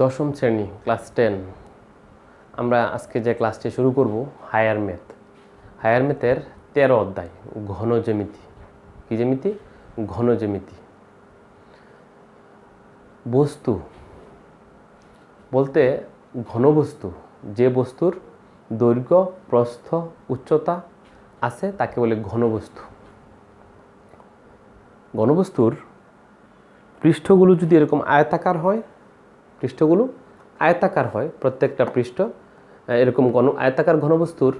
দশম শ্রেণী ক্লাস 10 আমরা আজকে যে ক্লাসটি শুরু করব হায়ার ম্যাথের 13 অধ্যায় ঘন জ্যামিতি। কি জ্যামিতি? ঘন জ্যামিতি। বস্তু বলতে ঘনবস্তু যে বস্তুর দৈর্ঘ্য প্রস্থ উচ্চতা আছে তাকে বলে ঘনবস্তু। ঘনবস্তুর পৃষ্ঠগুলো যদি এরকম আয়তাকার হয়, প্রত্যেকটা পৃষ্ঠ এরকম আয়তাকার ঘনবস্তুর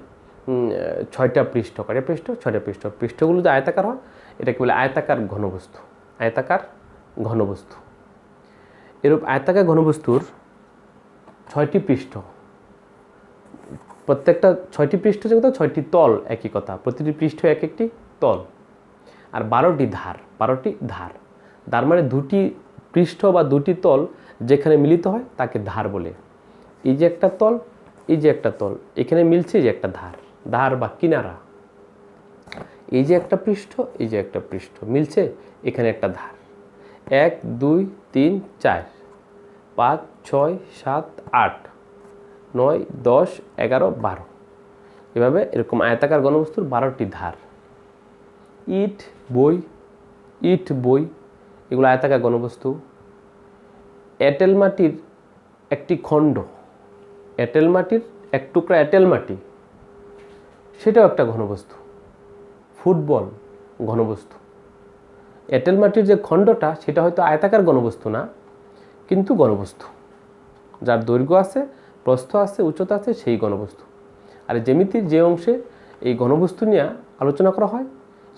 6টা পৃষ্ঠ, কয়টা পৃষ্ঠ? 6টা পৃষ্ঠ। পৃষ্ঠগুলো যদি আয়তাকার হয় এটাকে বলে আয়তাকার ঘনবস্তু। এরূপ আয়তাকার ঘনবস্তুর 6টি পৃষ্ঠ, প্রত্যেকটা 6টি পৃষ্ঠ যেহেতু 6টি তল, একই কথা, প্রতিটি পৃষ্ঠ এক একটি তল, আর 12টি ধার। তার মানে দুটি পৃষ্ঠ বা দুটি তল যেখানে মিলিত হয় তাকে ধার বলে। এই যে একটা তল, এই যে একটা তল, এখানে মিলছে, এই যে একটা ধার বা কিনারা। এই যে একটা পৃষ্ঠ, এই যে একটা পৃষ্ঠ মিলছে, এখানে একটা ধার। 1 2 3 4 5 6 7 8 9 10 11 12, এভাবে এরকম আয়তাকার ঘনবস্তুর 12টি ধার। ইট বই এগুলো আয়তাকার ঘনবস্তু। এঁটেল মাটির একটি খণ্ড, এঁটেল মাটির এক টুকরা এঁটেল মাটি, সেটাও একটা ঘনবস্তু। ফুটবল ঘনবস্তু। এঁটেল মাটির যে খণ্ডটা সেটা হয়তো আয়তাকার ঘনবস্তু না, কিন্তু ঘনবস্তু, যার দৈর্ঘ্য আছে, প্রস্থ আছে, উচ্চতা আছে, সেই ঘনবস্তু। আর জ্যামিতির যে অংশে এই ঘনবস্তু নিয়ে আলোচনা করা হয়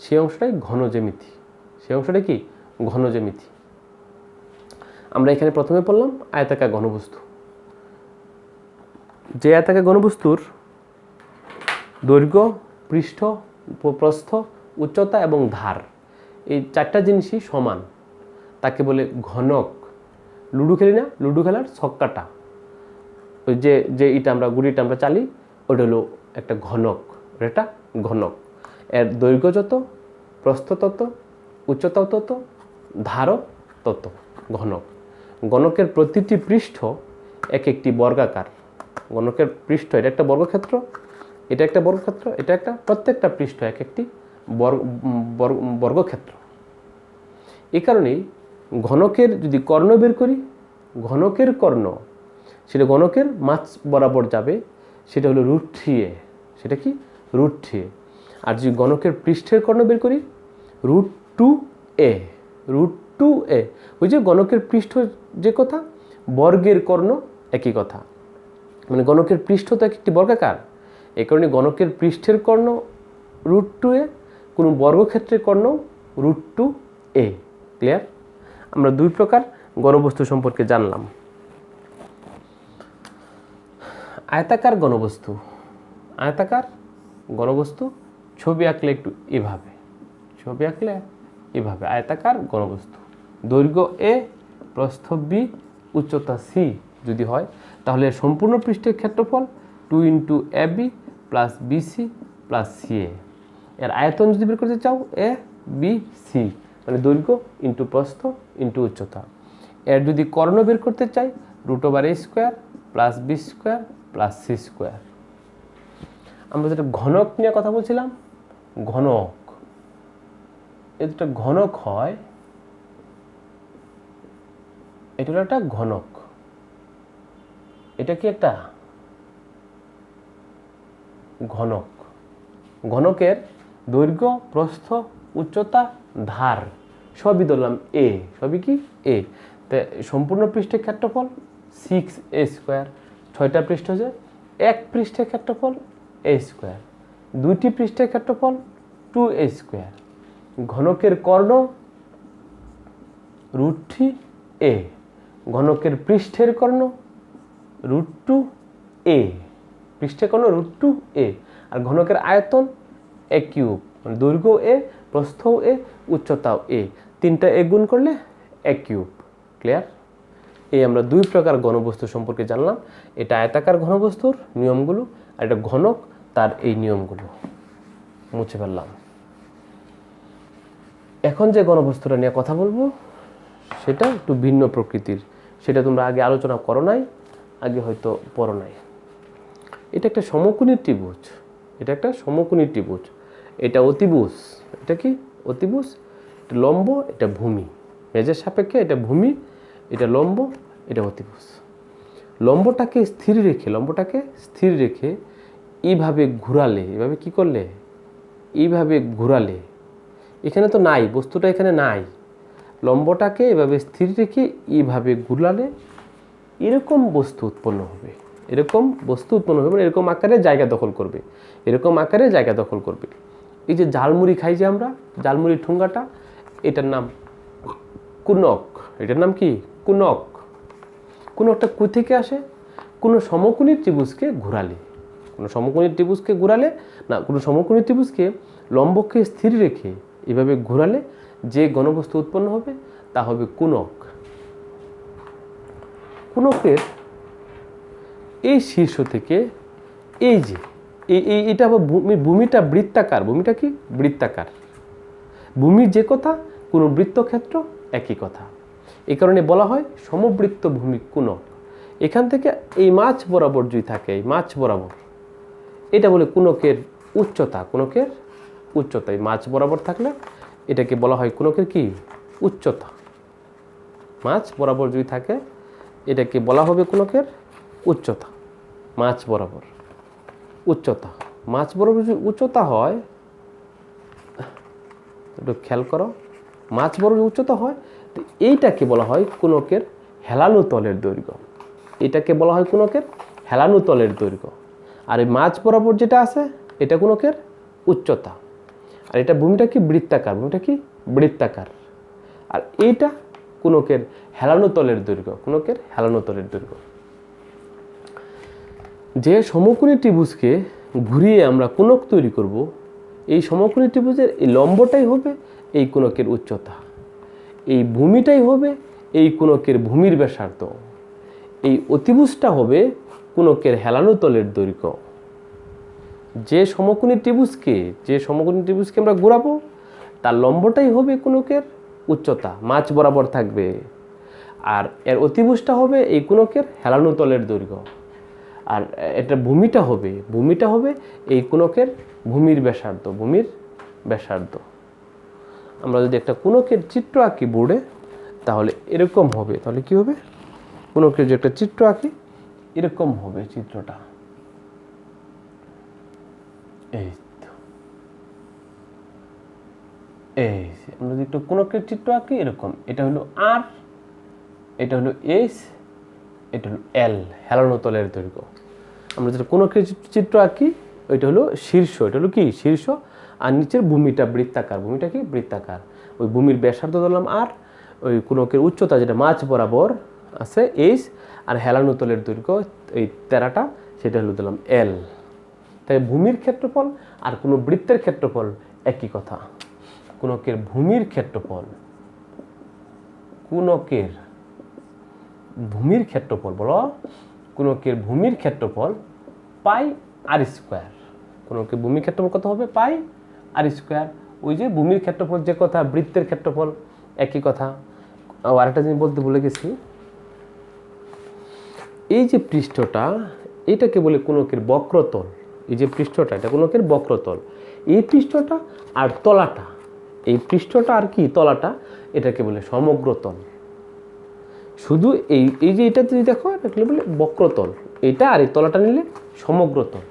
সেই অংশটাই ঘন জ্যামিতি। ঘন জ্যামিতি। আমরা এখানে প্রথমে পড়লাম আয়তাকার ঘনবস্তু। যে আয়তাকার ঘনবস্তুর দৈর্ঘ্য, পৃষ্ঠ, প্রস্থ, উচ্চতা এবং ধার, এই 4টা জিনিসই সমান, তাকে বলে ঘনক। লুডো খেলি না, লুডো খেলার ছক্কাটা, ওই যে গুড়িটা আমরা চালি, ওটা হলো একটা ঘনক। এটা ঘনক। এর দৈর্ঘ্য যত, প্রস্থ তত, উচ্চতাও তত, ধারও তত, ঘনক। গণকের প্রতিটি পৃষ্ঠ এক একটি বর্গাকার। গণকের পৃষ্ঠ, এটা একটা বর্গক্ষেত্র, এটা একটা বর্গক্ষেত্র, এটা একটা, প্রত্যেকটা পৃষ্ঠ এক একটি বর্গক্ষেত্র। এই কারণেই ঘনকের যদি কর্ণ বের করি, ঘনকের কর্ণ সেটা ঘনকের মাঝ বরাবর যাবে, সেটা হলো √3a। সেটা কি? √3a। আর যদি ঘনকের পৃষ্ঠের কর্ণ বের করি, √2a। ওই যে ঘনকের পৃষ্ঠ যে কথা, বর্গের কর্ণ একই কথা। মানে ঘনকের পৃষ্ঠ তো একটি বর্গাকার, এই কারণে ঘনকের পৃষ্ঠের কর্ণ √2a, কোনো বর্গক্ষেত্রের কর্ণ √2a। ক্লিয়ার? আমরা দুই প্রকার ঘনবস্তু সম্পর্কে জানলাম। আয়তাকার ঘনবস্তু ছবি আঁকলে একটু এভাবে, আয়তাকার ঘনবস্তু। দৈর্ঘ্য a, প্রস্থ b, উচ্চতা c যদি হয়, তাহলে সম্পূর্ণ পৃষ্ঠের ক্ষেত্রফল 2 × ab + bc + ca। এর আয়তন যদি বের করতে চাও, a b c, মানে দৈর্ঘ্য ইন্টু প্রস্থ ইন্টু উচ্চতা। এর যদি কর্ণ বের করতে চাই, √a² + b² + c²। আমরা যেটা ঘনক নিয়ে কথা বলছিলাম, ঘনক, এটা ঘনক হয়, এটা হলো একটা ঘনক। এটা কি একটা ঘনক? ঘনকের দৈর্ঘ্য, প্রস্থ, উচ্চতা, ধার সবই ধরলাম a, সবই কি a। তা সম্পূর্ণ পৃষ্ঠের ক্ষেত্রফল 6a²। 6টা পৃষ্ঠ যে, এক পৃষ্ঠের ক্ষেত্রফল a², দুইটি পৃষ্ঠের ক্ষেত্রফল 2a²। ঘনকের কর্ণ √3a, ঘনকের পৃষ্ঠের কর্ণ √2a, পৃষ্ঠের কর্ণ √2a, আর ঘনকের আয়তন a³, মানে দৈর্ঘ্য a, প্রস্থ a, উচ্চতাও a, 3টা a গুণ করলে a³। ক্লিয়ার? এই আমরা দুই প্রকার ঘনবস্তু সম্পর্কে জানলাম। এটা আয়তাকার ঘনবস্তুর নিয়মগুলো, আর এটা ঘনক, তার এই নিয়মগুলো মুছে ফেললাম। এখন যে ঘনবস্তুটা নিয়ে কথা বলবো সেটা একটু ভিন্ন প্রকৃতির, সেটা তোমরা আগে আলোচনা করো নাই, আগে হয়তো পড়ো নাই। এটা একটা সমকোণী ত্রিভুজ, এটা একটা সমকোণী ত্রিভুজ, এটা অতিভুজ, এটা কি অতিভুজ, এটা লম্ব, এটা ভূমি, মেজের সাপেক্ষে এটা ভূমি, এটা লম্ব, এটা অতিভুজ। লম্বটাকে স্থির রেখে এইভাবে ঘোরালে, এভাবে কি করলে, এইভাবে ঘোরালে, এখানে তো নাই, বস্তুটা এখানে নাই, লম্বটাকে এভাবে স্থির রেখে এইভাবে ঘুরালে এরকম বস্তু উৎপন্ন হবে, এরকম বস্তু উৎপন্ন হবে, এরকম আকারে জায়গা দখল করবে, এরকম আকারে জায়গা দখল করবে। এই যে ঝালমুড়ি খাই যে আমরা, ঝালমুড়ির ঠুঙ্গাটা, এটার নাম কুনক, এটার নাম কি কুনক। কুনকটা কই থেকে আসে? কোনো সমকোণী ত্রিভুজকে ঘোরালে, কোনো সমকোণী ত্রিভুজকে ঘোরালে না, কোনো সমকোণী ত্রিভুজকে লম্বকে স্থির রেখে এভাবে ঘোরালে যে ঘনবস্তু উৎপন্ন হবে তা হবে কুনক। কুনকের এই শীর্ষ থেকে এই যে এটা আবার ভূমিটা বৃত্তাকার, ভূমিটা কি বৃত্তাকার, ভূমির যে কথা কোনো বৃত্তক্ষেত্র একই কথা, এই কারণে বলা হয় সমবৃত্ত ভূমি কুনক। এখান থেকে এই মাছ বরাবর যদি থাকে, এই মাছ বরাবর, এটা বলে কুনকের উচ্চতা, কুনকের উচ্চতা, এই মাছ বরাবর থাকলে এটাকে বলা হয় কুনকের কি উচ্চতা। মাছ বরাবর যদি থাকে এটাকে বলা হবে কুনকের উচ্চতা, মাছ বরাবর উচ্চতা। মাছ বরাবর যদি উচ্চতা হয়, একটু খেয়াল করো, মাছ বরাবর উচ্চতা হয়, তো এইটাকে বলা হয় কুনকের হেলানো তলের দৈর্ঘ্য, এটাকে বলা হয় কুনকের হেলানো তলের দৈর্ঘ্য। আর এই মাছ বরাবর যেটা আছে এটা কুনকের উচ্চতা, আর এটা ভূমিটা কি বৃত্তাকার, ভূমিটা কি বৃত্তাকার, আর এইটা কুনকের হেলানো তলের দৈর্ঘ্য, কুনকের হেলানো তলের দৈর্ঘ্য। যে সমকোণী ত্রিভুজকে ঘুরিয়ে আমরা কুনক তৈরি করব, এই সমকোণী ত্রিভুজের এই লম্বটাই হবে এই কুনকের উচ্চতা, এই ভূমিটাই হবে এই কুনকের ভূমির ব্যাসার্ধ, এই অতিভুজটা হবে কুনকের হেলানো তলের দৈর্ঘ্য। যে সমকোণী ত্রিভুজকে আমরা ঘোরাবো তার লম্বটাই হবে কুনকের উচ্চতা, মাছ বরাবর থাকবে, আর এর অতিভুজটা হবে এই কুনকের হেলানো তলের দৈর্ঘ্য, আর এটা ভূমিটা হবে এই কুনকের ভূমির ব্যাসার্ধ, ভূমির ব্যাসার্ধ। আমরা যদি একটা কুনকের চিত্র আঁকি বোর্ডে তাহলে এরকম হবে, তাহলে কি হবে, কুনকের যে একটা চিত্র আঁকি এরকম হবে চিত্রটা, এই তো, এই আমরা যদি একটা কুনকের চিত্র আঁকি এরকম, এটা হলো আর, এটা হলো এস, এটা হলো এল, হেলানো তলের দৈর্ঘ্য। আমরা যেটা কুনকের চিত্র আঁকি ওইটা হলো শীর্ষ, এটা হলো কি শীর্ষ, আর নিচের ভূমিটা বৃত্তাকার, ভূমিটা কি বৃত্তাকার, ওই ভূমির ব্যাসার্ধ ধরলাম আর, ওই কুনকের উচ্চতা যেটা মাছ বরাবর আছে এইচ, আর হেলানো তলের দৈর্ঘ্য এই তেরাটা সেটা হলো দিলাম এল। তাই ভূমির ক্ষেত্রফল আর কোনো বৃত্তের ক্ষেত্রফল একই কথা। কুনকের ভূমির ক্ষেত্রফল, কুনকের ভূমির ক্ষেত্রফল বলো, কুনকের ভূমির ক্ষেত্রফল পাই আর স্কোয়ার। কুনকের ভূমির ক্ষেত্রফল কত হবে? পাই আর স্কোয়ার। ওই যে ভূমির ক্ষেত্রফল যে কথা, বৃত্তের ক্ষেত্রফল একই কথা। আর একটা জিনিস বলতে ভুলে গেছি, এই যে পৃষ্ঠটা এটাকে বলে কুনকের বক্রতল, এই যে পৃষ্ঠটা এটা কুনকের বক্রতল, এই পৃষ্ঠটা আর তলাটা, এই পৃষ্ঠটা আর কি তলাটা এটাকে বলে সমগ্রতল। শুধু এই যে এটা যদি দেখো এটাকে বলে বক্রতল, এটা আর এই তলাটা নিলে সমগ্রতল,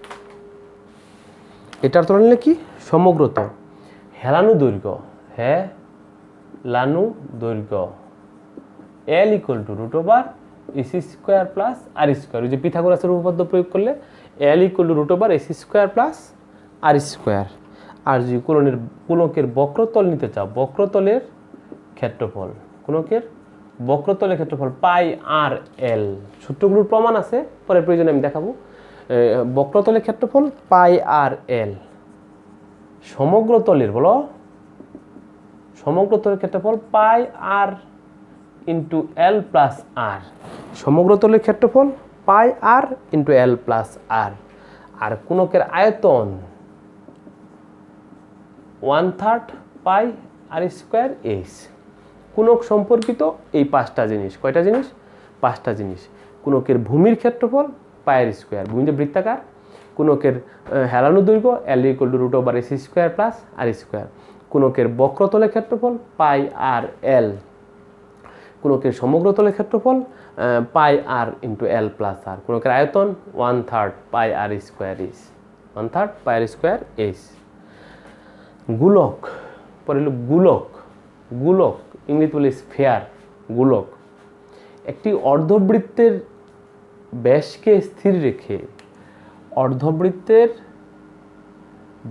এটার তলা নিলে কি সমগ্রতল। হেলানো দৈর্ঘ্য, হেলানো দৈর্ঘ্য L equal to root over AC square plus r square. ওই যে পিথাগোরাসের উপপাদ্য প্রয়োগ করলে L equal to root over AC square plus r square. আর যদি কুনকের বক্রতল নিতে চাও, বক্রতলের ক্ষেত্রফল, কুনকের বক্রতলের ক্ষেত্রফল পাই আর এল। সূত্রগুলোর প্রমাণ আছে, পরে প্রয়োজনে আমি দেখাবো। বক্রতলের ক্ষেত্রফল পাই আর এল, সমগ্রতলের বলো, সমগ্রতলের ক্ষেত্রফল পাই আর ইন্টু এল প্লাস আর। সমগ্রতলের ক্ষেত্রফল পাই আর ইন্টু এল প্লাস আর। আর কুনকের আয়তন 1/3 পাই আর স্কোয়ার এইচ। কুনক সম্পর্কিত এই 5টা জিনিস, কয়টা জিনিস? 5টা জিনিস। কোনকের ভূমির ক্ষেত্রফল পায়ের স্কোয়ার, ভূমি যে বৃত্তাকার, কোনকের হেলানো দৈর্ঘ্য L = √/AC² + R², কোনকের বক্রতলের ক্ষেত্রফল পাই আর L, কোনকের সমগ্রতলের ক্ষেত্রফল পাই R × L + R, কোনকের আয়তন 1/3 পাই R² is 1/3 pi R² is। গোলক, পরে হলো গোলক। গোলক ইংরেজি বলে স্ফিয়ার, গোলক একটি অর্ধবৃত্তের ব্যাসকে স্থির রেখে, অর্ধবৃত্তের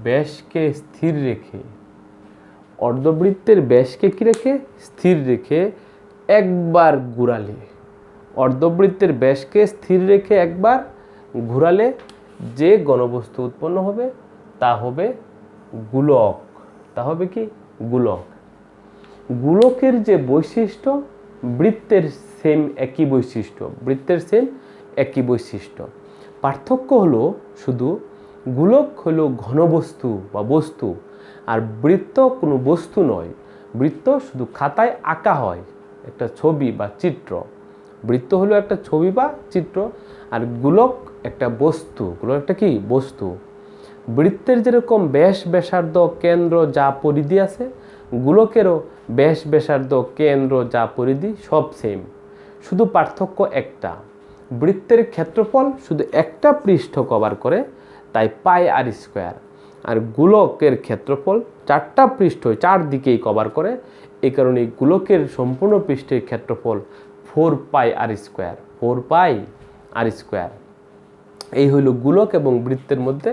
ব্যাসকে স্থির রেখে, অর্ধবৃত্তের ব্যাসকে কি রেখে? স্থির রেখে একবার ঘুরালে, অর্ধবৃত্তের ব্যাসকে স্থির রেখে একবার ঘুরালে যে ঘনবস্তু উৎপন্ন হবে তা হবে গোলক। তা হবে কি? গোলক। গোলকের যে বৈশিষ্ট্য, বৃত্তের সেম একই বৈশিষ্ট্য, বৃত্তের সেম একই বৈশিষ্ট্য। পার্থক্য হলো শুধু গোলক হলো ঘনবস্তু বা বস্তু, আর বৃত্ত কোনো বস্তু নয়। বৃত্ত শুধু খাতায় আঁকা হয়, একটা ছবি বা চিত্র। বৃত্ত হলো একটা ছবি বা চিত্র, আর গোলক একটা বস্তু। গোলক একটা কি? বস্তু। বৃত্তের যেরকম ব্যাস, ব্যাসার্ধ, কেন্দ্র, যা পরিধি আছে, গোলকেরও ব্যাস, ব্যাসার্ধ, কেন্দ্র, যা পরিধি সব সেম। শুধু পার্থক্য একটা, বৃত্তের ক্ষেত্রফল শুধু একটা পৃষ্ঠ কভার করে, তাই পাই R², আর গোলকের ক্ষেত্রফল 4টা পৃষ্ঠ 4 দিকেই কভার করে, এই কারণে গোলকের সম্পূর্ণ পৃষ্ঠের ক্ষেত্রফল 4 পাই R², 4 পাই R²। এই হইল গোলক এবং বৃত্তের মধ্যে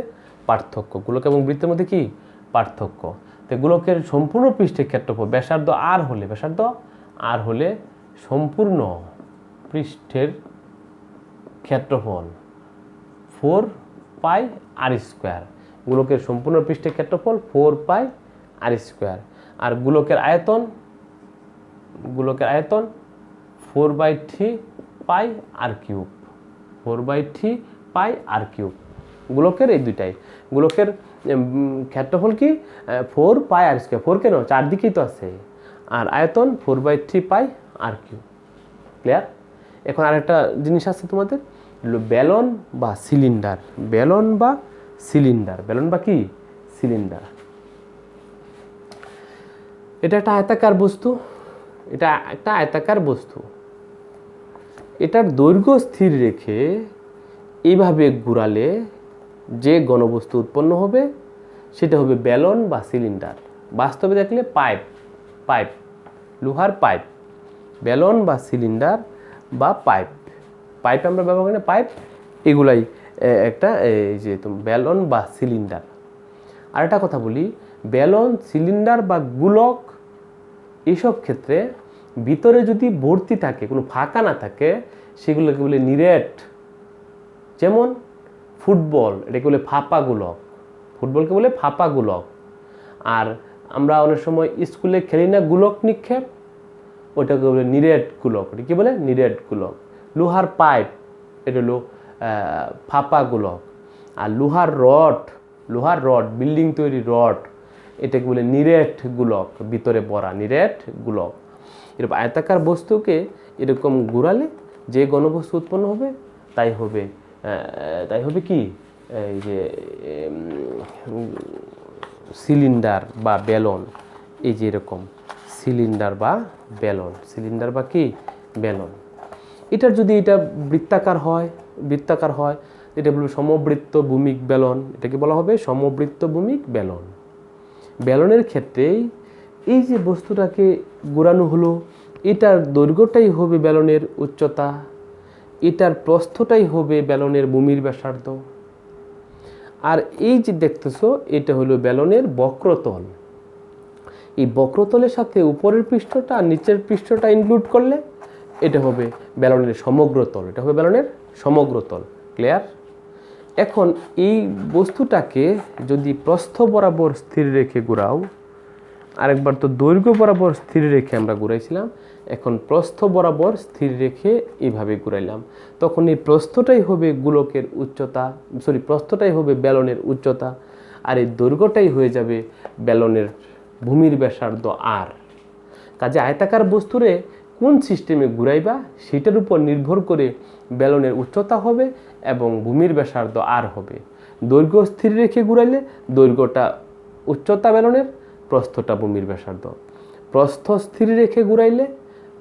পার্থক্য। গোলক এবং বৃত্তের মধ্যে কি পার্থক্য? তো গোলকের সম্পূর্ণ পৃষ্ঠের ক্ষেত্রফল ব্যাসার্ধ R হলে, ব্যাসার্ধ R হলে সম্পূর্ণ পৃষ্ঠের ক্ষেত্রফল 4 পাই R²। গোলকের সম্পূর্ণ পৃষ্ঠের ক্ষেত্রফল 4 পাই R²। আর গোলকের আয়তন, গোলকের আয়তন 4/3 পাই R³, 4/3 পাই R³। গোলকের এই দুইটাই। গোলকের ক্ষেত্রফল কি? 4 পাই R²। 4 কেন? 4 দিকেই তো আছে। আর আয়তন 4/3 পাই R³। ক্লিয়ার? এখন আরেকটা জিনিস আছে তোমাদের, বেলন বা সিলিন্ডার। বেলন বা সিলিন্ডার, বেলন বা কি? সিলিন্ডার। এটা একটা আয়তাকার বস্তু, এটা একটা আয়তাকার বস্তু। এটার দৈর্ঘ্য স্থির রেখে এইভাবে ঘুরালে যে ঘনবস্তু উৎপন্ন হবে সেটা হবে বেলন বা সিলিন্ডার। বাস্তবে দেখলে পাইপ, পাইপ, লোহার পাইপ। বেলন বা সিলিন্ডার বা পাইপ, পাইপ আমরা ব্যবহার করি না, পাইপ, এগুলাই একটা এই যে বেলন বা সিলিন্ডার। আর একটা কথা বলি, বেলন, সিলিন্ডার বা গোলক এইসব ক্ষেত্রে ভিতরে যদি ভর্তি থাকে, কোনো ফাঁকা না থাকে, সেগুলোকে বলে নিরেট। যেমন ফুটবল, এটাকে বলে ফাঁপা গোলক, ফুটবলকে বলে ফাঁপা গোলক। আর আমরা অনেক সময় স্কুলে খেলি না গোলক নিক্ষেপ, ওটাকে বলে নিরেট গোলক। ওটা কি বলে? নিরেট গোলক। লোহার পাইপ, এটা হলো ফাঁপা গোলক। আর লোহার রড, লোহার রড, বিল্ডিং তৈরি রড, এটাকে বলে নিরেট গোলক, ভিতরে ভরা, নিরেট গোলক। এরকম আয়তাকার বস্তুকে এরকম ঘুরালে যে ঘনবস্তু উৎপন্ন হবে তাই হবে, তাই হবে কি? এই যে সিলিন্ডার বা বেলন। এই যে এরকম সিলিন্ডার বা বেলন, সিলিন্ডার বা কি? বেলন। এটার যদি এটা বৃত্তাকার হয়, বৃত্তাকার হয়, এটা বলবে সমবৃত্ত ভূমিক বেলন। এটাকে বলা হবে সমবৃত্ত ভূমিক বেলন। বেলনের ক্ষেত্রে এই যে বস্তুটাকে ঘোরানো হলো, এটার দৈর্ঘ্যটাই হবে বেলনের উচ্চতা, এটার প্রস্থটাই হবে বেলনের ভূমির ব্যাসার্ধ। আর এই যে দেখতেছো, এটা হলো বেলনের বক্রতল। এই বক্রতলের সাথে উপরের পৃষ্ঠটা আর নিচের পৃষ্ঠটা ইনক্লুড করলে এটা হবে বেলনের সমগ্রতল। এটা হবে বেলনের সমগ্রতল। ক্লিয়ার? এখন এই বস্তুটাকে যদি প্রস্থ বরাবর স্থির রেখে ঘোরাও, আরেকবার তো দৈর্ঘ্য বরাবর স্থির রেখে আমরা ঘুরাইছিলাম, এখন প্রস্থ বরাবর স্থির রেখে এইভাবে ঘুরাইলাম, তখন এই প্রস্থটাই হবে গোলকের উচ্চতা, প্রস্থটাই হবে বেলনের উচ্চতা, আর এই দৈর্ঘ্যটাই হয়ে যাবে বেলনের ভূমির ব্যাসার্ধ আর। কাজে আয়তাকার বস্তুরে কোন সিস্টেমে ঘুরাইবা সেটার উপর নির্ভর করে বেলনের উচ্চতা হবে এবং ভূমির ব্যাসার্ধ আর হবে। দৈর্ঘ্য স্থির রেখে ঘুরাইলে দৈর্ঘ্যটা উচ্চতা বেলনের, প্রস্থটা ভূমির ব্যাসার্ধ। প্রস্থ স্থির রেখে ঘুরাইলে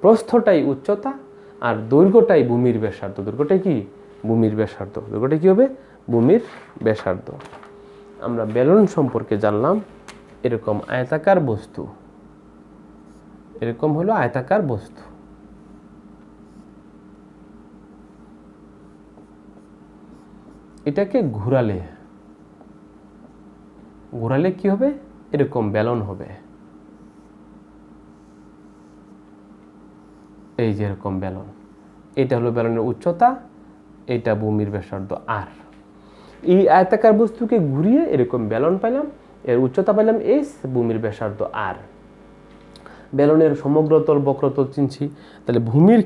প্রস্থটাই উচ্চতা আর দৈর্ঘ্যটাই ভূমির ব্যাসার্ধ। দৈর্ঘ্যটাই কি? ভূমির ব্যাসার্ধ। দৈর্ঘ্যটা কি হবে? ভূমির ব্যাসার্ধ। আমরা বেলন সম্পর্কে জানলাম। এরকম আয়তাকার বস্তু, এরকম হলো আয়তাকার বস্তু। এটাকে ঘোরালে কি হবে? এরকম বেলন হবে। এই যে এরকম বেলন, এটা হলো বেলনের উচ্চতা, এটা ভূমির ব্যাসার্ধ আর। এই আয়তাকার বস্তুকে ঘুরিয়ে এরকম বেলন পাইলাম, এর উচ্চতা পাইলাম এস, ভূমির ব্যাসার্ধ আর। বেলনের সমগ্রতল বক্রতল চিনছি, তাহলে ভূমির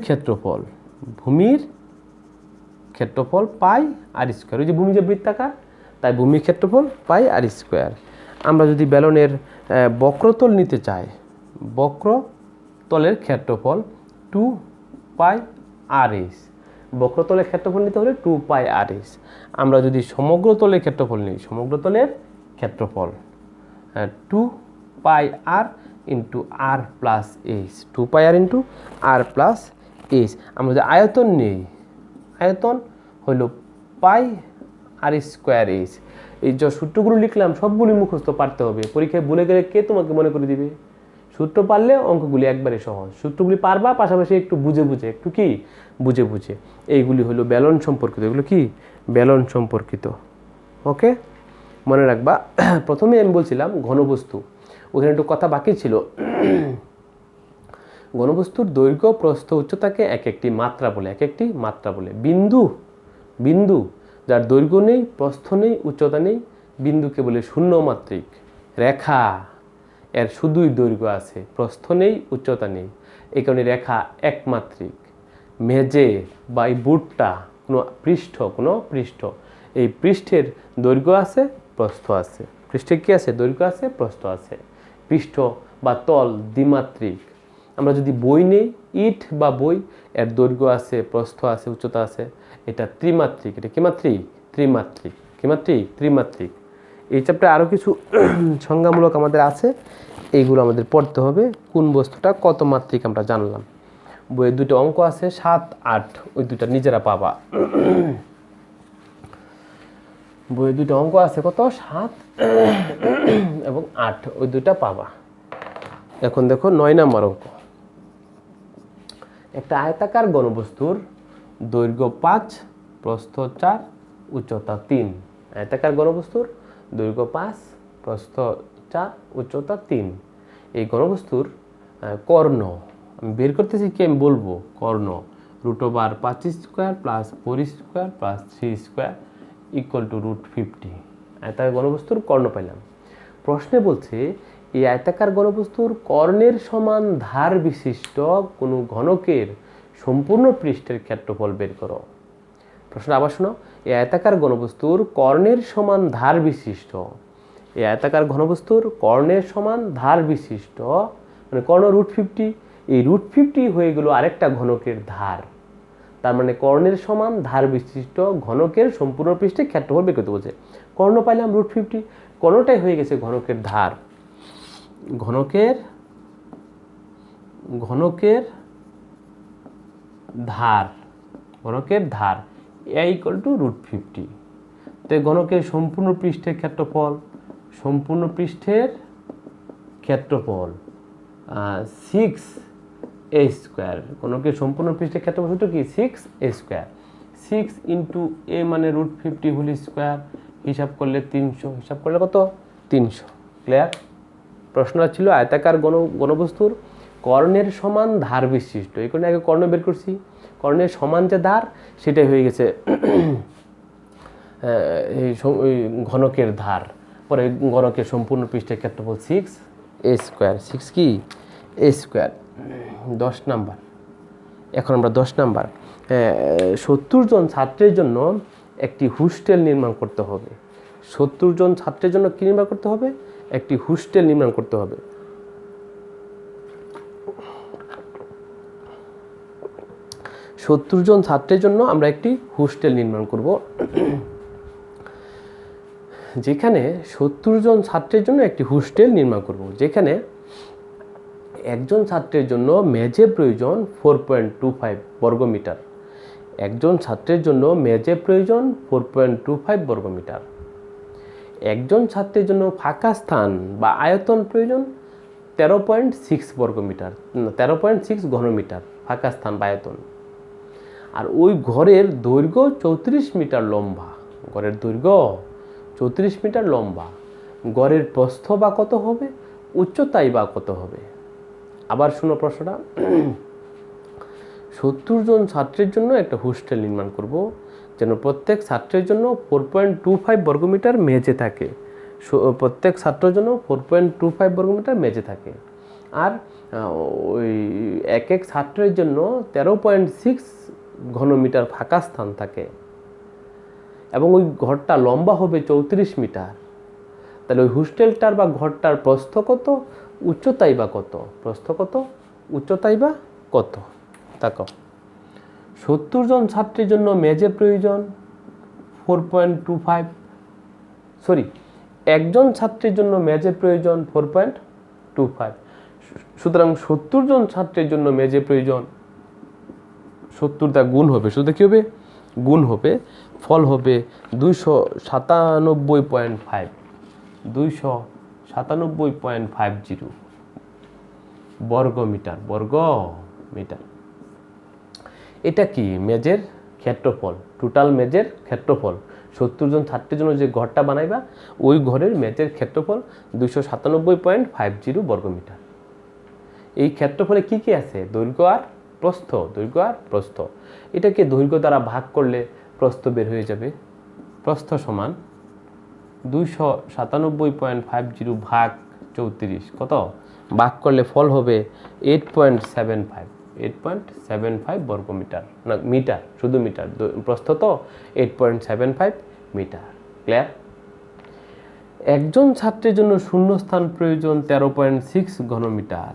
ক্ষেত্রফল পাই আর স্কোয়ার। ওই যে ভূমি যে বৃত্তাকার, তাই ভূমির ক্ষেত্রফল পাই আর স্কোয়ার। আমরা যদি বেলনের বক্রতল নিতে চাই, বক্রতলের ক্ষেত্রফল 2 পাই আর এস। বক্রতলের ক্ষেত্রফল নিতে হলে 2 পাই আর এস। আমরা যদি সমগ্রতলের ক্ষেত্রফল নিই, সমগ্রতলের ক্ষেত্রফল 2 পাই আর ইন্টু আর প্লাস এস, 2 পাই আর ইন্টু আর প্লাস এস। আমরা যদি আয়তন নিই, আয়তন হইল পাই আর স্কোয়ার এস। এই যে সূত্রগুলো লিখলাম সবগুলি মুখস্থ পারতে হবে। পরীক্ষায় ভুলে গেলে কে তোমাকে মনে করে দিবে? সূত্র পারলে অঙ্কগুলি একবারে সহজ। সূত্রগুলি পারবা, পাশাপাশি একটু বুঝে বুঝে। এইগুলি হলো বেলন সম্পর্কিত। এগুলো কি? বেলন সম্পর্কিত। ওকে, মনে রাখবা। প্রথমে আমি বলছিলাম ঘনবস্তু, ওখানে একটু কথা বাকি ছিল। ঘনবস্তুর দৈর্ঘ্য, প্রস্থ, উচ্চতাকে এক একটি মাত্রা বলে। বিন্দু যার দৈর্ঘ্য নেই, প্রস্থ নেই, উচ্চতা নেই, বিন্দুকে বলে শূন্য মাত্রিক। রেখা, এর শুধুই দৈর্ঘ্য আছে, প্রস্থ নেই, উচ্চতা নেই, এই কারণে রেখা একমাত্রিক। মেঝে বা এই বোর্ডটা কোনো পৃষ্ঠ, এই পৃষ্ঠের দৈর্ঘ্য আছে, প্রস্থ আছে। পৃষ্ঠে কি আছে? দৈর্ঘ্য আছে, প্রস্থ আছে। পৃষ্ঠ বা তল দ্বিমাত্রিক। আমরা যদি বই নেই, ইট বা বই, এর দৈর্ঘ্য আছে, প্রস্থ আছে, উচ্চতা আছে। এটা ত্রিমাত্রিক। এটা কি মাত্রিক? ত্রিমাত্রিক। এই চ্যাপ্টারে আরও কিছু সংজ্ঞামূলক আমাদের আছে, এইগুলো আমাদের পড়তে হবে। কোন বস্তুটা কত মাত্রিক আমরা জানলাম। বইয়ে দুটো অঙ্ক আছে 7, 8, ওই দুটা নিজেরা পাবা। বইয়ে দুটো অঙ্ক আছে, কত? 7 এবং 8, ওই দুটা পাবা। এখন দেখো 9 নম্বর অঙ্ক। একটা আয়তাকার ঘনবস্তুর দৈর্ঘ্য 5, প্রস্থ 4, উচ্চতা 3। আয়তাকার ঘনবস্তুর দৈর্ঘ্য 5, প্রস্থ 4, উচ্চতা 3। এই ঘনবস্তুর কর্ণ আমি বের করতেছি, কি আমি বলবো? কর্ণ √5 square plus 4 square plus 3 square equal to √50। আয়তাকার ঘনবস্তুর কর্ণ পাইলাম। প্রশ্নে বলছে এই আয়তাকার ঘনবস্তুর কর্ণের সমান ধার বিশিষ্ট কোনো ঘনকের সম্পূর্ণ পৃষ্ঠের ক্ষেত্রফল বের করো। প্রশ্ন আবার শোনো। এই আয়তাকার ঘনবস্তুর কর্ণের সমান ধার বিশিষ্ট, এই আয়তাকার ঘনবস্তুর কর্ণের সমান ধার বিশিষ্ট, মানে কর্ণ √50, এই √50 হয়ে গেল আরেকটা ঘনকের ধার। তার মানে কর্ণের সমান ধার বিশিষ্ট ঘনকের সম্পূর্ণ পৃষ্ঠে ক্ষেত্রফল বের করতে বলছে। কর্ণ পাইলাম √50, কর্ণটাই হয়ে গেছে ঘনকের ধার। ঘনকের ধার a ইকুয়াল টু √50। তো ঘনকের সম্পূর্ণ পৃষ্ঠের ক্ষেত্রফল, 6a স্কোয়ার। ঘনকের সম্পূর্ণ পৃষ্ঠের ক্ষেত্রফল সূত্র কি? 6a square. 6 ইন্টু a মানে √50 হোল স্কোয়ার, হিসাব করলে 300। হিসাব করলে কত? 300। ক্লিয়ার? প্রশ্নটা ছিল আয়তাকার ঘনবস্তুর কর্ণের সমান ধার বিশিষ্ট। এই কারণে আগে কর্ণ বের করছি। কর্ণের সমান যে ধার, সেটাই হয়ে গেছে এই ঘনকের ধার। পরে ঘনকের সম্পূর্ণ পৃষ্ঠের ক্ষেত্রফল 6a স্কোয়ার। 6 কি? a square. 10 নাম্বার। এখন আমরা 10 নাম্বার। 70 জন ছাত্রের জন্য একটি হোস্টেল নির্মাণ করতে হবে। 70 জন ছাত্রের জন্য কি নির্মাণ করতে হবে? একটি হোস্টেল নির্মাণ করতে হবে। 70 জন ছাত্রের জন্য আমরা একটি হোস্টেল নির্মাণ করব, যেখানে 70 জন ছাত্রের জন্য একটি হোস্টেল নির্মাণ করব, যেখানে একজন ছাত্রের জন্য মেঝে প্রয়োজন 4.25 বর্গমিটার। একজন ছাত্রের জন্য মেঝে প্রয়োজন 4.25 বর্গমিটার। একজন ছাত্রের জন্য ফাঁকা স্থান বা আয়তন প্রয়োজন 13.6 বর্গমিটার, 13.6 ঘনমিটার ফাঁকা স্থান বা আয়তন। আর ওই ঘরের দৈর্ঘ্য 34 মিটার লম্বা, ঘরের দৈর্ঘ্য 34 মিটার লম্বা। ঘরের প্রস্থ বা কত হবে, উচ্চতাই বা কত হবে? আবার শুনো প্রশ্নটা। 70 জন ছাত্রের জন্য একটা হোস্টেল নির্মাণ করব, যেন প্রত্যেক ছাত্রের জন্য 4.25 বর্গমিটার মেঝে থাকে। প্রত্যেক ছাত্রের জন্য 4.25 বর্গমিটার মেঝে থাকে। আর ওই এক এক ছাত্রের জন্য 13.6 ঘনমিটার ফাঁকা স্থান থাকে, এবং ওই ঘরটা লম্বা হবে 34 মিটার। তাহলে ওই হোস্টেলটার বা ঘরটার প্রস্থ কত, উচ্চতাই বা কত? প্রস্থ কত, উচ্চতাই বা কত? দেখো, 70 জন ছাত্রের জন্য মেঝে প্রয়োজন 4.25, সরি, একজন ছাত্রের জন্য মেঝে প্রয়োজন 4.25। সুতরাং 70 জন ছাত্রের জন্য মেঝে প্রয়োজন, 70 দা গুণ হবে, শুধু কি হবে, গুণ হবে, ফল হবে 297.5, 297.50 বর্গমিটার, বর্গমিটার। এটা কি? মেঝের ক্ষেত্রফল, টোটাল মেঝের ক্ষেত্রফল। 70 জন ছাত্রের জন্য যে ঘরটা বানাইবা, ওই ঘরের মেঝের ক্ষেত্রফল 297.50 বর্গমিটার। এই ক্ষেত্রফলে কি কি আছে? দৈর্ঘ্য আর প্রস্থ, দৈর্ঘ্য আর প্রস্থ। এটাকে দৈর্ঘ্য দ্বারা ভাগ করলে প্রস্থ বের হয়ে যাবে। প্রস্থ সমান 297.50 ভাগ 34, কত? ভাগ করলে ফল হবে 8.75, 8.75 বর্গমিটার, না মিটার, শুধু মিটার, প্রস্থ তো 8.75 মিটার। ক্লিয়ার? একজন ছাত্রের জন্য শূন্যস্থান প্রয়োজন 13.6 ঘনমিটার।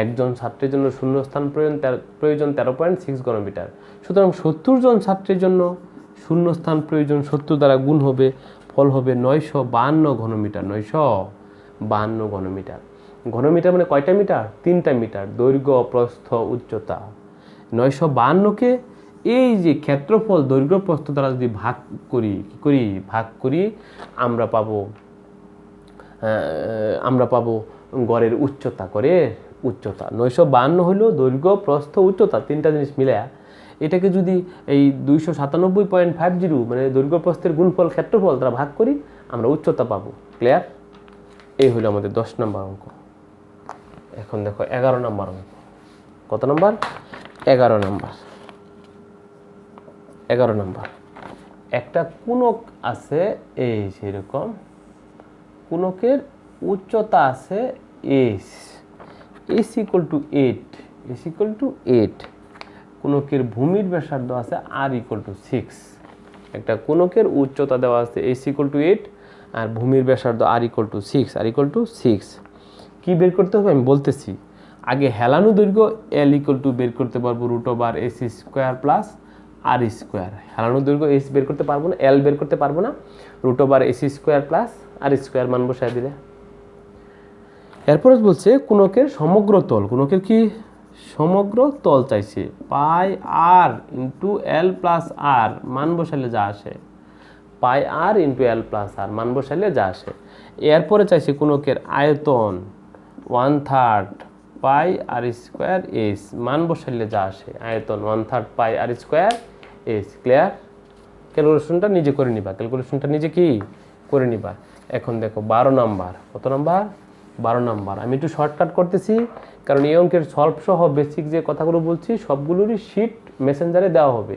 একজন ছাত্রের জন্য শূন্যস্থান প্রয়োজন 13.6 ঘনমিটার। সুতরাং 70 জন ছাত্রের জন্য শূন্যস্থান প্রয়োজন 70 দ্বারা গুণ হবে, ফল হবে 952 ঘনমিটার, 952 ঘনমিটার। ঘনমিটার মানে কয়টা মিটার? 3টা মিটার, দৈর্ঘ্য, প্রস্থ, উচ্চতা। 952কে এই যে ক্ষেত্রফল, দৈর্ঘ্য, প্রস্থ দ্বারা যদি ভাগ করি, ভাগ করি, আমরা পাবো গড়ের উচ্চতা, করে উচ্চতা 952 হলো দৈর্ঘ্য, প্রস্থ, উচ্চতা, 3টা জিনিস মিলে। এটাকে যদি এই 297.50 মানে দৈর্ঘ্য প্রস্থের গুণফল ক্ষেত্রফল দ্বারা ভাগ করি, আমরা উচ্চতা পাবো। ক্লিয়ার? এই হলো আমাদের 10 নম্বর অঙ্ক। এখন দেখো 11 নম্বর অঙ্ক। কত নম্বর? 11 নম্বর। 11 নম্বর। একটা কোণক আছে এই সেরকম, কোণকের উচ্চতা আছে S, S equal to 8, S equal to 8। কোণকের ভূমির ব্যাসার্ধ আছে আর ইকুয়াল টু 6। একটা কোণকের উচ্চতা দেওয়া আছে এস ইকুয়াল টু 8 আর ভূমির ব্যাসার্ধ r equal to 6, r equal to 6। কী বের করতে হবে আমি বলতেছি। আগে হেলানো দৈর্ঘ্য এল ইকুয়াল টু বের করতে পারবো √s² প্লাস আর স্কোয়ার। হেলানো দৈর্ঘ্য এস বের করতে পারবো না, এল বের করতে পারবো না, √s² প্লাস আর স্কোয়ার মান বসায় দিলে। এরপরে বলছে কোণকের সমগ্র তল, কোণকের কি সমগ্র তল চাইছে, পাই আর ইন্টু এল প্লাস আর মান বসাইলে যা আসে, পাই আর ইন্টু এল প্লাস আর মান বসাইলে যা আসে। এরপরে চাইছে কোণকের আয়তন 1/3 পাই আর স্কোয়ার এস, মান বসাইলে যা আসে, আয়তন 1/3 পাই আর স্কোয়ার এস। ক্লিয়ার? ক্যালকুলেশনটা নিজে করে নিবা, ক্যালকুলেশনটা নিজে কি করে নিবা। এখন দেখো 12 নাম্বার। কত নাম্বার? 12 নাম্বার। আমি একটু শর্টকাট করতেছি, কারণ এই অঙ্কের সলভ সহ বেসিক যে কথাগুলো বলছি সবগুলোরই শিট মেসেঞ্জারে দেওয়া হবে,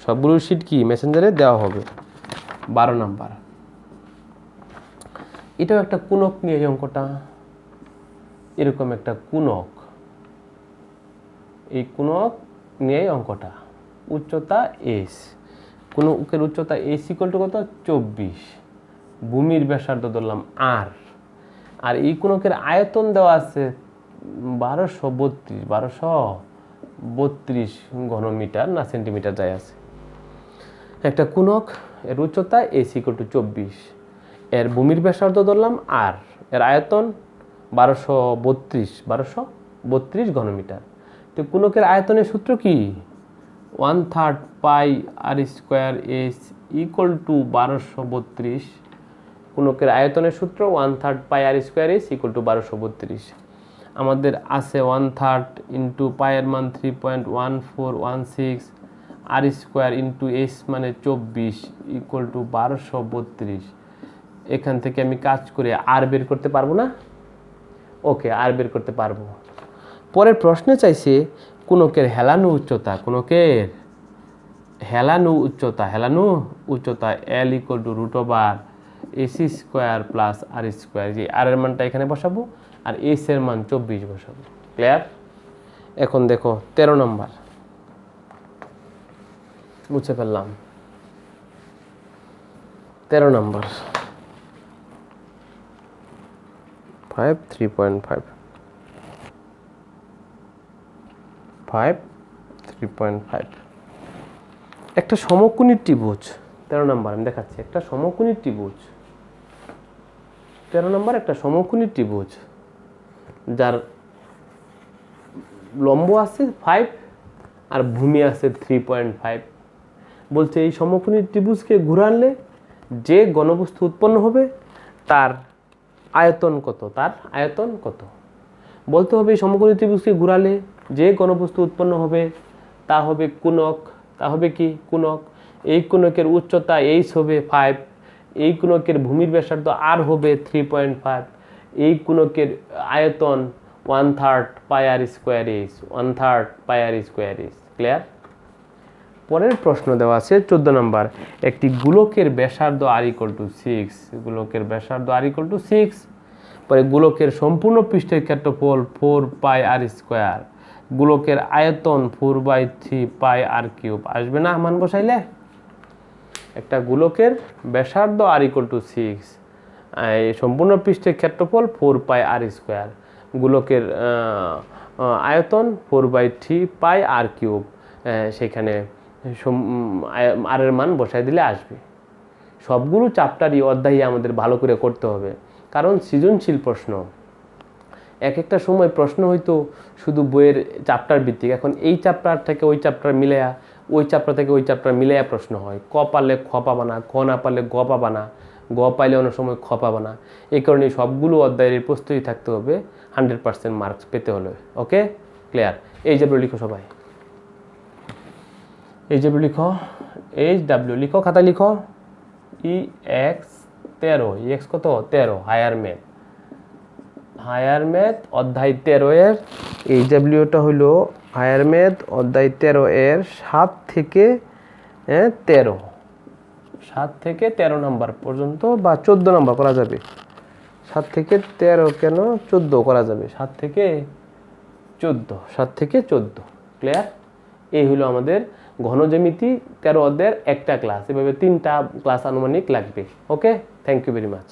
সবগুলোর শিট কি মেসেঞ্জারে দেওয়া হবে। 12 নাম্বার। এটাও একটা কোণক নিয়ে এই অঙ্কটা, এরকম একটা কোণক, এই কোণক নিয়ে অঙ্কটা। উচ্চতা এস, কোণকের উচ্চতা এস ইকুয়াল টু কত? 24। ভূমির ব্যাসার্ধ ধরলাম আর, আর এই কোণকের আয়তন দেওয়া আছে 1232, 32 ঘনমিটার না সেন্টিমিটার যাই আছে। একটা কোণক, এর উচ্চতা এস ইকুয়াল টু 24, এর ভূমির ব্যাসার্ধ ধরলাম আর, এর আয়তন 1232 ঘনমিটার। তো কোণকের আয়তনের সূত্র কি? 1/3 পাই আর স্কোয়ার এস ইকুয়াল টু 1232। কোণকের আয়তনের সূত্র 1/3 পাই আর স্কোয়ার এস ইকুয়াল টু 1232। আমাদের আছে 1/3 ইন্টু পায়ের মান 3.1416 আর স্কোয়ার ইন্টু এস মানে 24 ইকুয়াল টু 1232। এখান থেকে আমি কাজ করে আর বের করতে পারবো না? ওকে, আর বের করতে পারবো। পরের প্রশ্নে চাইছে কোণকের হেলানো উচ্চতা। কোণকের হেলানো উচ্চতা L equal to root over AC square plus r square. যে আর এর মানটা এখানে বসাবো আর এস এর মান 24 বসাবো। ক্লিয়ার? এখন দেখো 13 নম্বর মুছে ফেললাম। 13 নম্বর 5 3.5 3.5 একটা সমকোণী ত্রিভুজ। 13 নম্বর আমি দেখাচ্ছি একটা সমকোণী ত্রিভুজ। 13 নম্বর একটা সমকোণী ত্রিভুজ যার লম্ব আছে 5 আর ভূমি আছে 3.5। বলছে এই সমকোণী ত্রিভুজকে ঘুরালে যে ঘনবস্তু উৎপন্ন হবে তার আয়তন কত? বলতে হবে এই সমকোণী ত্রিভুজকে ঘুরালে যে ঘনবস্তু উৎপন্ন হবে তা হবে কোণক। তা হবে কি? কোণক। এই কোণকের উচ্চতা এইচ হবে 5, এই কোণকের ভূমির ব্যাসার্ধ আর হবে 3.5, এই কোণকের আয়তন 1/3 পাই আর স্কোয়ার এইচ, 1/3 পাই আর স্কোয়ার এইচ। ক্লিয়ার? পরের প্রশ্ন দেওয়া আছে 14 নম্বর। একটি গোলকের ব্যাসার্ধ আর ইকুয়াল টু 6, গোলকের ব্যাসার্ধ আর ইকুয়াল টু 6, পরে গোলকের সম্পূর্ণ পৃষ্ঠের ক্ষেত্রফল 4 পাই আর স্কোয়ার, গোলকের আয়তন 4/3 পাই আর কিউব। আসবে না মান বসাইলে? একটা গোলকের ব্যাসার্ধ আর ইকুয়াল টু 6, সম্পূর্ণ পৃষ্ঠের ক্ষেত্রফল 4 পাই আর স্কোয়ার, গোলকের আয়তন 4/3 পাই আর কিউব। সেখানে আর এর মান বসাই দিলে আসবে। সবগুলো চ্যাপ্টারই অধ্যায় আমাদের ভালো করে করতে হবে, কারণ সৃজনশীল প্রশ্ন। একটা সময় প্রশ্ন হয়তো শুধু বইয়ের চ্যাপ্টার ভিত্তিক, এখন এই চ্যাপ্টার থেকে ওই চ্যাপ্টার মিলায়া, ওই চ্যাপ্টার থেকে ওই চ্যাপ্টার মিলায়া প্রশ্ন হয়। ক পারলে খ পাবা না, খ না পারলে গ পাবা না, গ পাইলে অনেক সময় খ পাবা না। এই কারণে সবগুলো অধ্যায়ের প্রস্তুতি থাকতে হবে 100% মার্কস পেতে হলে। ওকে, ক্লিয়ার? এই যে লিখো সবাই, এই যে লিখো, HW লিখো, খাতা লিখো। EX 13, EX কত? 13, হায়ার ম্যাথ অধ্যায় 13 এর HWটা হলো হায়ার ম্যাথ অধ্যায় 13 এর 7 থেকে 13 নম্বর পর্যন্ত বা 14 নম্বর করা যাবে। 7 থেকে 13 কেন 14 করা যাবে, 7 থেকে 14। ক্লিয়ার? এই হলো আমাদের ঘনজ্যামিতি 13 অধ্যায়ের একটা ক্লাস। এভাবে 3টা ক্লাস আনুমানিক লাগবে। ওকে, থ্যাংক ইউ ভেরি মাচ।